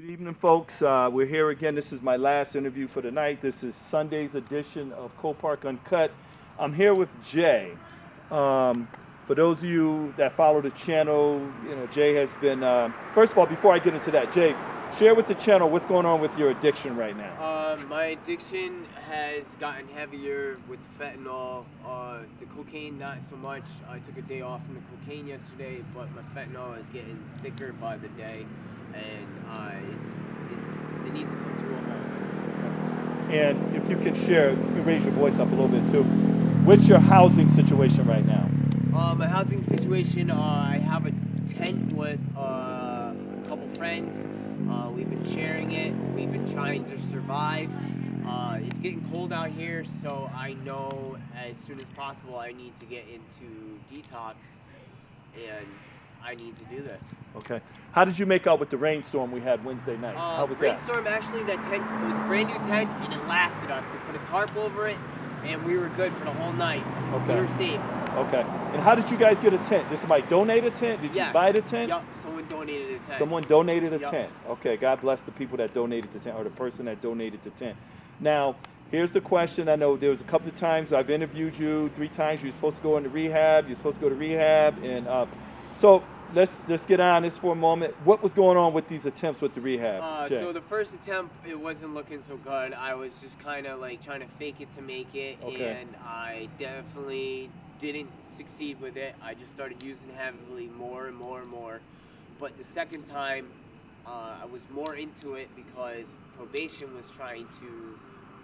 Evening, folks. We're here again. This is my last interview for the night. This is Sunday's edition of Co-Park Uncut. I'm here with Jay. Um, for those of you that follow the channel, Jay has been. First of all, before I get into that, Jay, share with the channel what's going on with your addiction right now. My addiction has gotten heavier with fentanyl. The cocaine, not so much. I took a day off from the cocaine yesterday, but my fentanyl is getting thicker by the day, and it needs to come to a halt. And if you can share, you can raise your voice up a little bit too. What's your housing situation right now? My housing situation, I have a tent with a couple friends. We've been sharing it. We've been trying to survive. It's getting cold out here, so I know as soon as possible I need to get into detox, and I need to do this. Okay. How did you make out with the rainstorm we had Wednesday night? How was that? Rainstorm, actually, that tent, it was a brand new tent, and it lasted us. We put a tarp over it, and we were good for the whole night. Okay. We were safe. Okay. And how did you guys get a tent? Did somebody donate a tent? Did you buy the tent? Yup, someone donated a tent. Someone donated a Yup. tent. Okay, God bless the people that donated the tent, or the person that donated the tent. Now, here's the question. I know there was a couple of times I've interviewed you, 3 times. You're supposed to go into rehab. You're supposed to go to rehab. And so let's get on this for a moment. What was going on with these attempts with the rehab? Jay? So the first attempt, it wasn't looking so good. I was just kind of like trying to fake it to make it, Okay. and I definitely didn't succeed with it. I just started using heavily more and more and more. But the second time, I was more into it because probation was trying to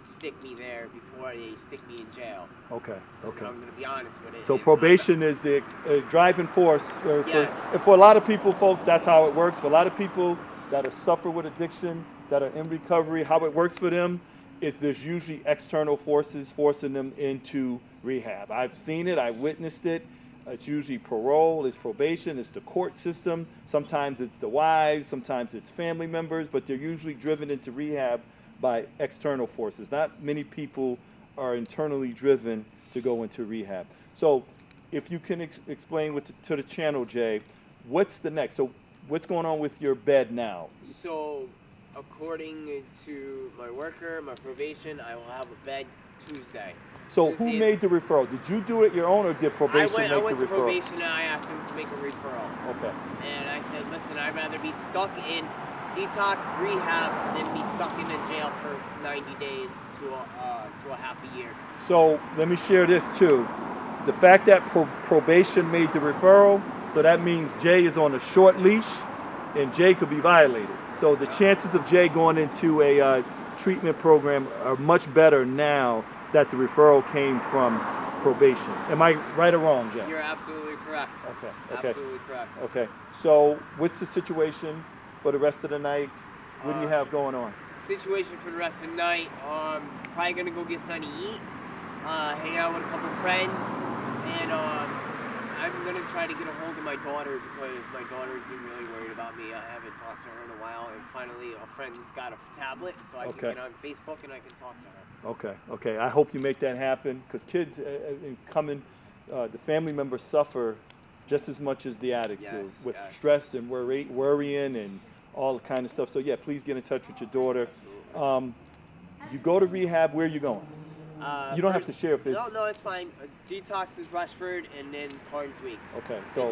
stick me there before they stick me in jail. Okay. And I'm going to be honest with it. So And probation is the driving force. Yes. For a lot of people, folks, that's how it works. For a lot of people that are suffer with addiction, that are in recovery, how it works for them is there's usually external forces forcing them into rehab. I've seen it. I witnessed it. It's usually parole, it's probation, it's the court system. Sometimes it's the wives, sometimes it's family members, but they're usually driven into rehab by external forces. Not many people are internally driven to go into rehab. So if you can explain to the channel, Jay, what's the next? So what's going on with your bed now? So, according to my worker, my probation, I will have a bed Tuesday. So who made the referral? Did you do it your own, or did probation make the referral? I went to probation and I asked them to make a referral. Okay. And I said, listen, I'd rather be stuck in detox rehab than be stuck in a jail for 90 days to a half a year. So let me share this too. The fact that probation made the referral, so that means Jay is on a short leash and Jay could be violated. So the chances of Jay going into a treatment program are much better now that the referral came from probation. Am I right or wrong, Jay? You're absolutely correct. Okay. Absolutely correct. Okay. So what's the situation for the rest of the night? What do you have going on? Situation for the rest of the night, probably gonna go get something to eat, hang out with a couple friends, and I'm gonna try to get a hold of my daughter because my daughter's been really worried about me. I haven't talked to her in a while, and finally a friend's got a tablet, so I can get on Facebook and I can talk to her. Okay. I hope you make that happen because kids the family members suffer just as much as the addicts do with stress and worrying and all the kind of stuff. So yeah, please get in touch with your daughter. You go to rehab. Where are you going? You don't have to share if it's... No, it's fine. Detox is Rushford and then Carnes Weeks. Okay, so...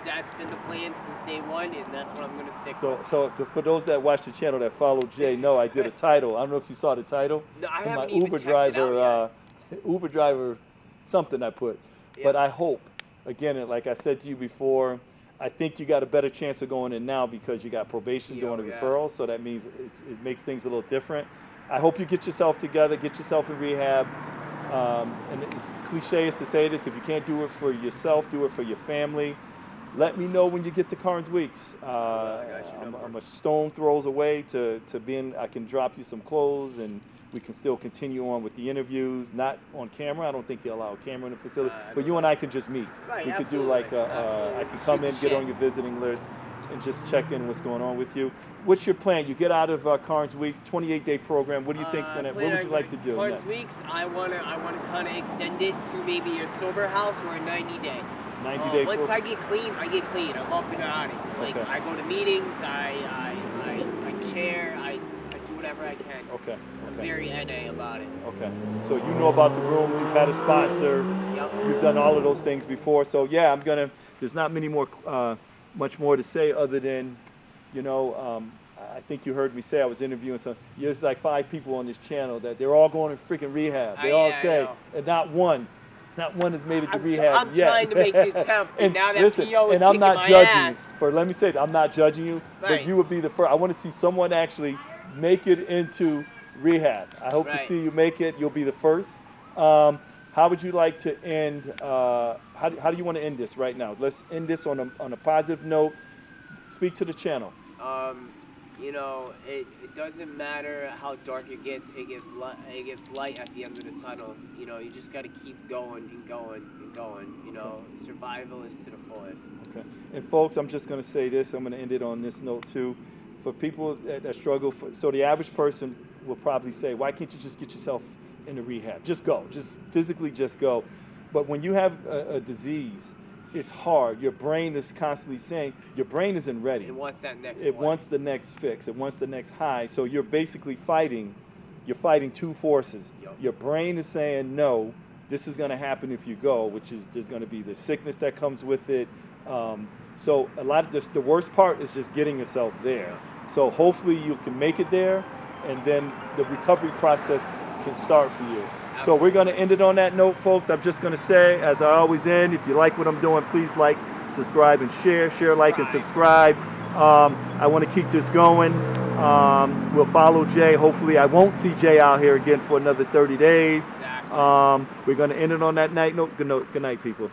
That's been the plan since day one, and that's what I'm going to stick with. So for those that watch the channel that follow Jay, no, I did a title. I don't know if you saw the title. No, I haven't even checked it out yet. Uber driver, something I put. Yep. But I hope, again, like I said to you before, I think you got a better chance of going in now because you got probation doing a referral, so that means it makes things a little different. I hope you get yourself together, get yourself in rehab. And it's cliche is to say this, if you can't do it for yourself, do it for your family. Let me know when you get to Carnes Weeks. I'm a stone throws away to being, I can drop you some clothes and we can still continue on with the interviews, not on camera. I don't think they allow a camera in the facility, but you and I can just meet. Right, we could do like, I can come in, get on your visiting list, and just check in what's going on with you. What's your plan? You get out of Carnes Weeks, 28-day program. What do you think's gonna? What would you like to do? Carnes Weeks, I wanna kind of extend it to maybe a sober house or a 90-day. 90-day. Once I get clean, I get clean. I'm up and out of it. Like I go to meetings, I chair, whenever I can. Okay. I'm Okay. very NA about it. Okay. So you know about the rooms. You've had a sponsor. Yep. You've done all of those things before. So yeah, I'm gonna. There's not many more, much more to say other than, you know, I think you heard me say I was interviewing some. There's like 5 people on this channel that they're all going to freaking rehab. They all Yeah, I say, know. and not one has made it to I'm rehab yet. trying to make the attempt, and And now that listen, PO is and I'm kicking not my judging ass. you. For let me say, I'm not judging you, but Right. you would be the first. I want to see someone actually make it into rehab. I hope to Right. see you make it. You'll be the first. How would you like to end? How do you want to end this right now? Let's end this on a positive note. Speak to the channel. Um, you know, it doesn't matter how dark it gets. It gets light at the end of the tunnel. You know, you just got to keep going and going and going. You know, survival is to the fullest. Okay. And folks, I'm just going to say this. I'm going to end it on this note too. For people that struggle, so the average person will probably say, "Why can't you just get yourself into rehab? Just go. Just physically, just go." But when you have a disease, it's hard. Your brain is constantly saying, your brain isn't ready. It wants that next It one. wants the next fix. It wants the next high. So you're basically fighting. You're fighting two forces. Yup. Your brain is saying, no, this is going to happen if you go, which is there's going to be the sickness that comes with it. So a lot of this, the worst part is just getting yourself there. So hopefully you can make it there, and then the recovery process can start for you. So we're going to end it on that note, folks. I'm just going to say, as I always end, if you like what I'm doing, please like, subscribe, and share. Share, like, and subscribe. I want to keep this going. We'll follow Jay. Hopefully, I won't see Jay out here again for another 30 days. Exactly. We're going to end it on that night note. Good night, people.